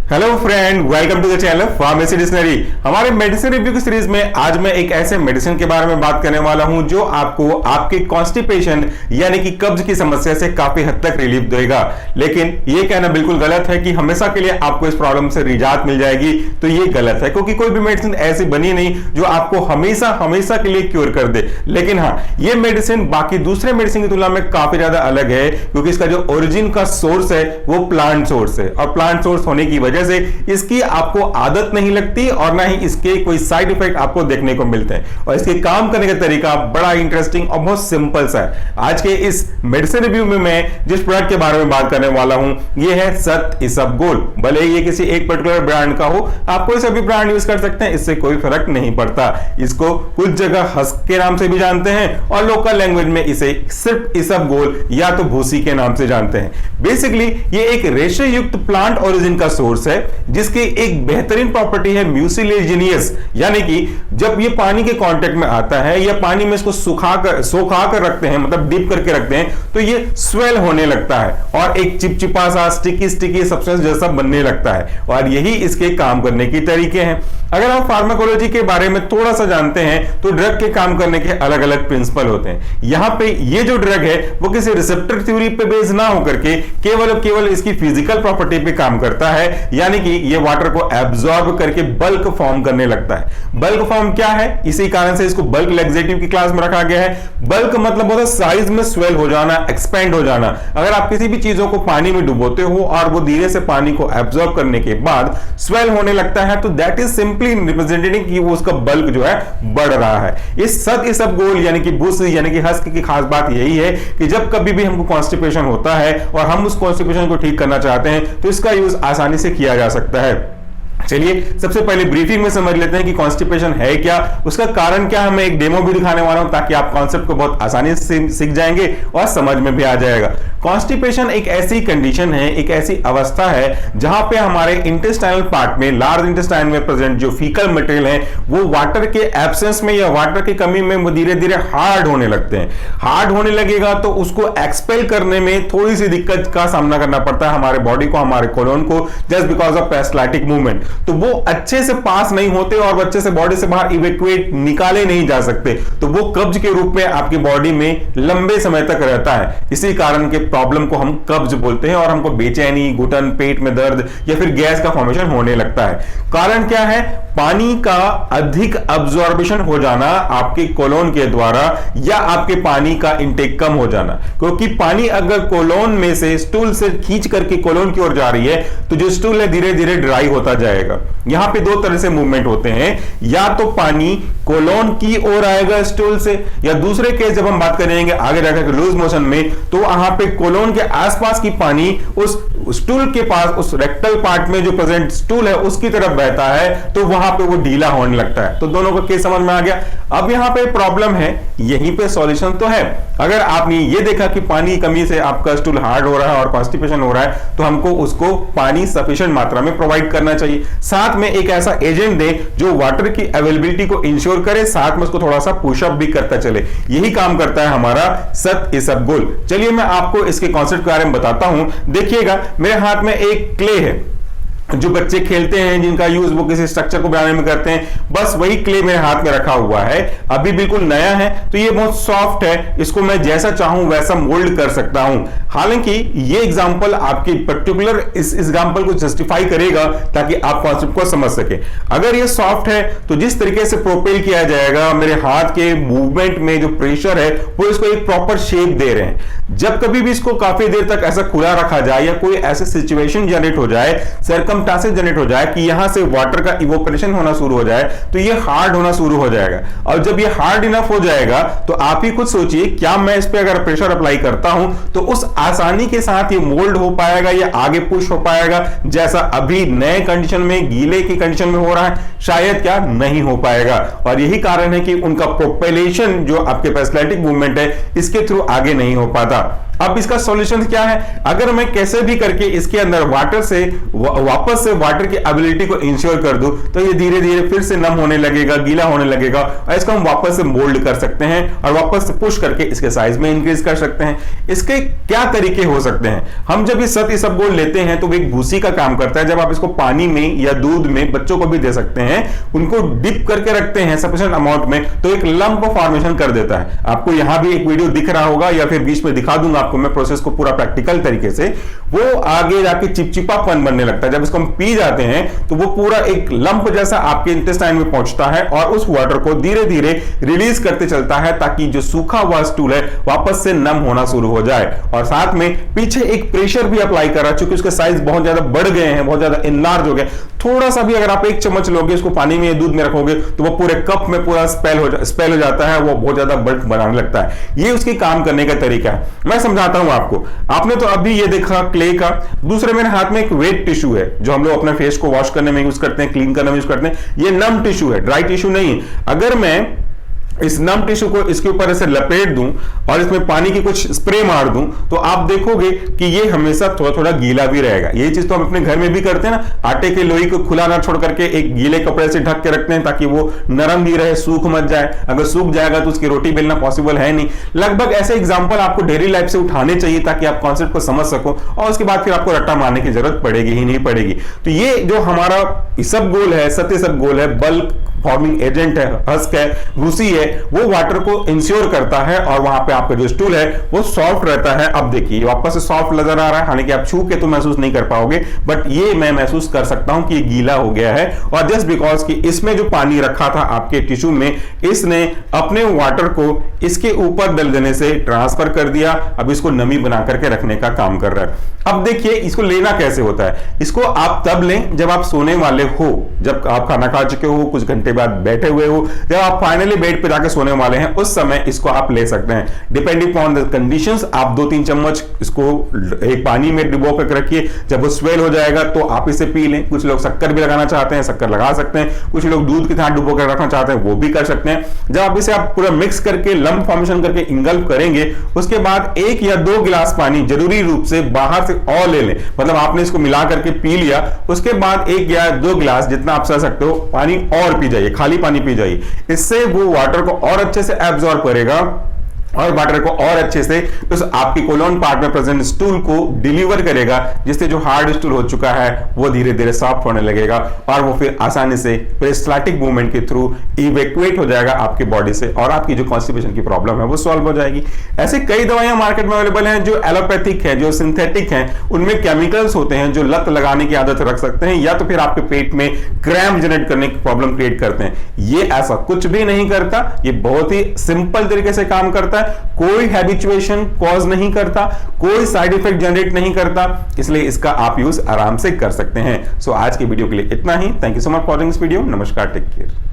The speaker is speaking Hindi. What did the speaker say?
Hello friend, welcome to the channel pharmacy dictionary. हमारे मेडिसिन रिव्यू की सीरीज में आज मैं एक ऐसे मेडिसिन के बारे में बात करने वाला हूं जो आपको आपके कॉन्स्टिपेशन यानी कि कब्ज की समस्या से काफी हद तक रिलीफ देगा। लेकिन यह कहना बिल्कुल गलत है कि हमेशा के लिए आपको इस प्रॉब्लम से निजात मिल जाएगी, तो ये गलत है, क्योंकि कोई भी मेडिसिन ऐसी बनी नहीं जो आपको हमेशा हमेशा के लिए क्योर कर दे। लेकिन हाँ, ये मेडिसिन बाकी दूसरे मेडिसिन की तुलना में काफी ज्यादा अलग है, क्योंकि इसका जो ओरिजिन का सोर्स है वो प्लांट सोर्स है, और प्लांट सोर्स होने की वजह से इसकी आपको आदत नहीं लगती और ना ही इसके कोई साइड इफेक्ट आपको देखने को मिलते हैं। और इसके काम करने का तरीका बड़ा इंटरेस्टिंग और बहुत सिंपल सा है। आज के इस मेडिसिन रिव्यू में मैं जिस प्रोडक्ट के बारे में बात करने वाला हूं, यह है सत इसबगोल। भले ये किसी एक पर्टिकुलर ब्रांड का हो, आप कोई सा भी ब्रांड यूज कर सकते हैं, इससे कोई फर्क नहीं पड़ता। इसको कुछ जगह हस्क के नाम से भी जानते हैं और लोकल लैंग्वेज में इसे सिर्फ इसबगोल या तो भूसी के नाम से जानते हैं। बेसिकली ये एक रेशे युक्त प्लांट ओरिजिन का सोर्स है, जिसकी एक बेहतरीन प्रॉपर्टी है म्यूसिलेजिनियस, यानी कि जब ये पानी के कांटेक्ट में आता है या पानी में इसको सोखा कर रखते हैं, मतलब डीप करके रखते हैं, तो ये स्वेल होने लगता है और एक चिपचिपा सा स्टिकी सब्सटेंस जैसा बनने लगता है। और यही इसके काम करने के तरीके हैं। अगर आप फार्माकोलॉजी के बारे में थोड़ा सा जानते हैं तो ड्रग के काम करने के अलग अलग प्रिंसिपल होते हैं। यहां पे ये जो ड्रग है वो किसी रिसेप्टर थ्योरी पे बेस ना होकर के केवल इसकी फिजिकल प्रॉपर्टी पे काम करता है, यानी कि ये वाटर को एब्जॉर्ब करके बल्क फॉर्म करने लगता है। बल्क फॉर्म क्या है? इसी कारण से इसको बल्क लैक्सेटिव की क्लास में रखा गया है। बल्क मतलब होता है साइज में स्वेल हो जाना, एक्सपेंड हो जाना। अगर आप किसी भी चीजों को पानी में डुबोते हो और वो धीरे से पानी को एब्जॉर्ब करने के बाद स्वेल होने लगता है, तो दैट इज सिंपली रिप्रेजेंटिंग कि वो उसका बल्क जो है बढ़ रहा है। इस सत इसबगोल यानी कि भूसी यानी कि हस्क की खास बात यही है कि जब कभी भी हमको कॉन्स्टिपेशन होता है और हम उस कॉन्स्टिपेशन को ठीक करना चाहते हैं तो इसका यूज आसानी से किया जा सकता है। चलिए सबसे पहले ब्रीफिंग में समझ लेते हैं कि कॉन्स्टिपेशन है क्या, उसका कारण क्या है। मैं एक डेमो भी दिखाने वाला हूं ताकि आप कॉन्सेप्ट को बहुत आसानी से सीख जाएंगे और समझ में भी आ जाएगा। कॉन्स्टिपेशन एक ऐसी कंडीशन है, एक ऐसी अवस्था है जहां पे हमारे इंटेस्टाइनल पार्ट में, लार्ज इंटेस्टाइन में प्रेजेंट जो फीकल मटेरियल है वो वाटर के एब्सेंस में या वाटर की कमी में वो धीरे धीरे हार्ड होने लगते हैं। हार्ड होने लगेगा तो उसको एक्सपेल करने में थोड़ी सी दिक्कत का सामना करना पड़ता है हमारे बॉडी को, हमारे कोलोन को, just because of peristaltic movement. तो वो अच्छे से पास नहीं होते और अच्छे से बॉडी से बाहर इवैक्यूएट निकाले नहीं जा सकते, तो वो कब्ज के रूप में आपकी बॉडी में लंबे समय तक रहता है। इसी कारण के प्रॉब्लम को हम कब्ज बोलते हैं और हमको बेचैनी, घुटन, पेट में दर्द या फिर गैस का फॉर्मेशन होने लगता है। कारण क्या है? पानी का अधिक अब्जॉर्बिशन हो जाना आपके कोलोन के द्वारा, या आपके पानी का इंटेक कम हो जाना। क्योंकि पानी अगर कोलोन में से स्टूल से खींच करके कोलोन की ओर जा रही है तो जो स्टूल है धीरे धीरे ड्राई होता जाएगा। यहां पे दो तरह से मूवमेंट होते हैं, या तो पानी कोलोन की ओर आएगा स्टूल से, या दूसरे केस जब हम बात करेंगे आगे जाकर लूज मोशन में, तो वहां पे कोलोन के आसपास की पानी उस स्टूल के पास, उस रेक्टल पार्ट में जो प्रेजेंट स्टूल है उसकी तरफ बहता है, तो वहां पे वो ढीला होने लगता है। तो दोनों का केस समझ में आ गया। अब यहां पे प्रॉब्लम है, यहीं पे सॉल्यूशन तो है। अगर आपने ये देखा कि पानी की कमी से आपका स्टूल हार्ड हो रहा है और कॉन्स्टिपेशन हो रहा है, तो हमको उसको पानी सफिशिएंट मात्रा में प्रोवाइड करना चाहिए। साथ में एक ऐसा एजेंट दे जो वाटर की अवेलेबिलिटी को इंश्योर करे, साथ में उसको थोड़ा सा पुशअप भी करता चले। यही काम करता है हमारा सत इसबगोल। चलिए मैं आपको इसके कॉन्सेप्ट के बारे में बताता हूं। देखिएगा मेरे हाथ में एक क्ले है जो बच्चे खेलते हैं, जिनका यूज वो किसी स्ट्रक्चर को बनाने में करते हैं, बस वही क्ले मेरे हाथ में रखा हुआ है। अभी बिल्कुल नया है, तो ये बहुत सॉफ्ट है, इसको मैं जैसा चाहूं वैसा मोल्ड कर सकता हूं। हालांकि ये एग्जांपल आपकी पर्टिकुलर इस एग्जांपल को जस्टिफाई करेगा ताकि आप कॉन्सेप्ट को समझ सके। अगर ये सॉफ्ट है तो जिस तरीके से प्रोपेल किया जाएगा, मेरे हाथ के मूवमेंट में जो प्रेशर है वो इसको एक प्रॉपर शेप दे रहे हैं। जब कभी भी इसको काफी देर तक ऐसा खुला रखा जाए या कोई ऐसी सिचुएशन जनरेट हो जाए, सर्कमस्टेंसेस जनरेट हो जाए कि यहां से वाटर का इवोपरेशन होना शुरू हो जाए, तो ये हार्ड होना शुरू हो जाएगा। और जब ये हार्ड इनफ हो जाएगा तो आप ही खुद सोचिए, क्या मैं इस पे अगर प्रेशर अप्लाई करता हूं तो उस आसानी के साथ ये मोल्ड हो पाएगा या आगे पुश हो पाएगा जैसा अभी नए कंडीशन में, गीले की कंडीशन में हो रहा है? शायद क्या नहीं हो पाएगा। और यही कारण है कि उनका प्रोपेलेशन जो आपके पेरिस्टाल्टिक मूवमेंट है इसके थ्रू आगे नहीं हो पाता। अब इसका सॉल्यूशन क्या है? अगर मैं कैसे भी करके इसके अंदर वाटर से वापस से वाटर की एबिलिटी को इंश्योर कर दूं, तो ये धीरे धीरे फिर से नम होने लगेगा, गीला होने लगेगा, और इसको हम वापस से मोल्ड कर सकते हैं और वापस से पुश करके इसके साइज में इंक्रीज कर सकते हैं। इसके क्या तरीके हो सकते हैं? हम जब ये सत इसबगोल लेते हैं तो एक भूसी का काम करता है। जब आप इसको पानी में या दूध में, बच्चों को भी दे सकते हैं, उनको डिप करके रखते हैं सफिशिएंट अमाउंट में, तो एक लंप फॉर्मेशन कर देता है। आपको यहां भी एक वीडियो दिख रहा होगा या फिर बीच में दिखा दूंगा आपको मैं प्रोसेस को पूरा प्रैक्टिकल तरीके से। वो आगे जाके चिपचिपापन बनने लगता है। जब इसको हम पी जाते हैं तो वो पूरा एक लंप जैसा आपके इंटेस्टाइन में पहुंचता है और उस वाटर को धीरे धीरे रिलीज करते चलता है, ताकि जो सूखा हुआ स्टूल है वापस से नम होना शुरू हो जाए। और साथ में पीछे एक प्रेशर भी अप्लाई कर रहा है, क्योंकि उसके साइज बहुत ज्यादा बढ़ गए हैं, बहुत ज्यादा इनलार्ज हो गए। थोड़ा सा भी अगर आप एक चम्मच लोगे, उसको पानी में, दूध में रखोगे, तो वो पूरे कप में पूरा स्पेल हो जाता है, वो बहुत ज्यादा बल्क बनाने लगता है। ये उसकी काम करने का तरीका है। मैं समझाता हूं आपको। आपने तो अभी ये देखा क्ले का, दूसरे मेरे हाथ में एक वेट टिश्यू है जो हम लोग अपने फेस को वॉश करने में यूज करते हैं, क्लीन करने में यूज करते हैं। ये नम टिश्यू है, ड्राई टिश्यू नहीं। अगर मैं इस नम टिश्यू को इसके ऊपर ऐसे लपेट दूं और इसमें पानी की कुछ स्प्रे मार दूं, तो आप देखोगे कि ये हमेशा थोड़ा थोड़ा गीला भी रहेगा। ये चीज तो हम अपने घर में भी करते हैं ना, आटे के लोई को खुला ना छोड़ करके एक गीले कपड़े से ढक के रखते हैं, ताकि वो नरम भी रहे, सूख मत जाए। अगर सूख जाएगा तो उसकी रोटी बेलना पॉसिबल है नहीं। लगभग ऐसे एग्जाम्पल आपको डेली लाइफ से उठाने चाहिए, ताकि आप कॉन्सेप्ट को समझ सको, और उसके बाद फिर आपको रट्टा मारने की जरूरत पड़ेगी ही नहीं पड़ेगी। तो ये जो हमारा इसबगोल है, सत इसबगोल है, बल्क फॉर्मिंग एजेंट है, हस्क है, भूसी है, वो वाटर को इंश्योर करता है और वहां पे आपका जो स्टूल है वो सॉफ्ट रहता है। अब देखिए वापस से सॉफ्ट नजर आ रहा है, हालांकि आप छू के तो महसूस नहीं कर पाओगे, बट ये मैं महसूस कर सकता हूं कि ये गीला हो गया है। और जस्ट बिकॉज कि इसमें जो पानी रखा था आपके टिश्यू में, इसने अपने वाटर को इसके ऊपर डल देने से ट्रांसफर कर दिया। अब इसको नमी बना करके रखने का काम कर रहा है। अब देखिए इसको लेना कैसे होता है। इसको आप तब लें जब आप सोने वाले हो, जब आप खाना खा चुके हो, कुछ घंटे बाद बैठे हुए हो, जब आप फाइनली बेड पे जाके सोने वाले हैं, उस समय इसको आप ले सकते हैं। डिपेंडिंग ऑन द कंडीशंस, आप 2-3 चम्मच इसको एक पानी में डुबो कर रखिए। जब वो स्वेल हो जाएगा तो आप इसे पी लें। कुछ लोग शक्कर भी लगाना चाहते हैं, शक्कर लगा सकते हैं। कुछ लोग दूध के साथ डुबो कर रखना चाहते हैं, वो भी कर सकते हैं। जब आप इसे आप पूरा मिक्स करके लंप फॉर्मेशन करके इंगल्फ करेंगे, उसके बाद 1 या 2 गिलास पानी जरूरी रूप से बाहर से और ले लें। मतलब आपने इसको मिला करके पी लिया, उसके बाद 1 या 2 गिलास जितना आप सह सकते हो पानी और पी जाइए, खाली पानी पी जाइए। इससे वो वाटर को और अच्छे से एब्जॉर्ब करेगा और वाटर को और अच्छे से उस आपकी कोलोन पार्ट में प्रेजेंट स्टूल को डिलीवर करेगा, जिससे जो हार्ड स्टूल हो चुका है वो धीरे धीरे सॉफ्ट होने लगेगा और वो फिर आसानी से पेरिस्टाल्टिक मूवमेंट के थ्रू इवैक्यूएट हो जाएगा आपकी बॉडी से, और आपकी जो कॉन्स्टिपेशन की प्रॉब्लम है वो सॉल्व हो जाएगी। ऐसे कई दवाइयां मार्केट में अवेलेबल हैं जो एलोपैथिक है, जो सिंथेटिक हैं, उनमें केमिकल्स होते हैं जो लत लगाने की आदत रख सकते हैं, या तो फिर आपके पेट में क्रैम्प जनरेट करने की प्रॉब्लम क्रिएट करते हैं। ये ऐसा कुछ भी नहीं करता, ये बहुत ही सिंपल तरीके से काम करता है। कोई हैबिचुएशन कॉज नहीं करता, कोई साइड इफेक्ट जनरेट नहीं करता, इसलिए इसका आप यूज आराम से कर सकते हैं। सो आज की वीडियो के लिए इतना ही। Thank you so much for this video. नमस्कार, टेक केयर।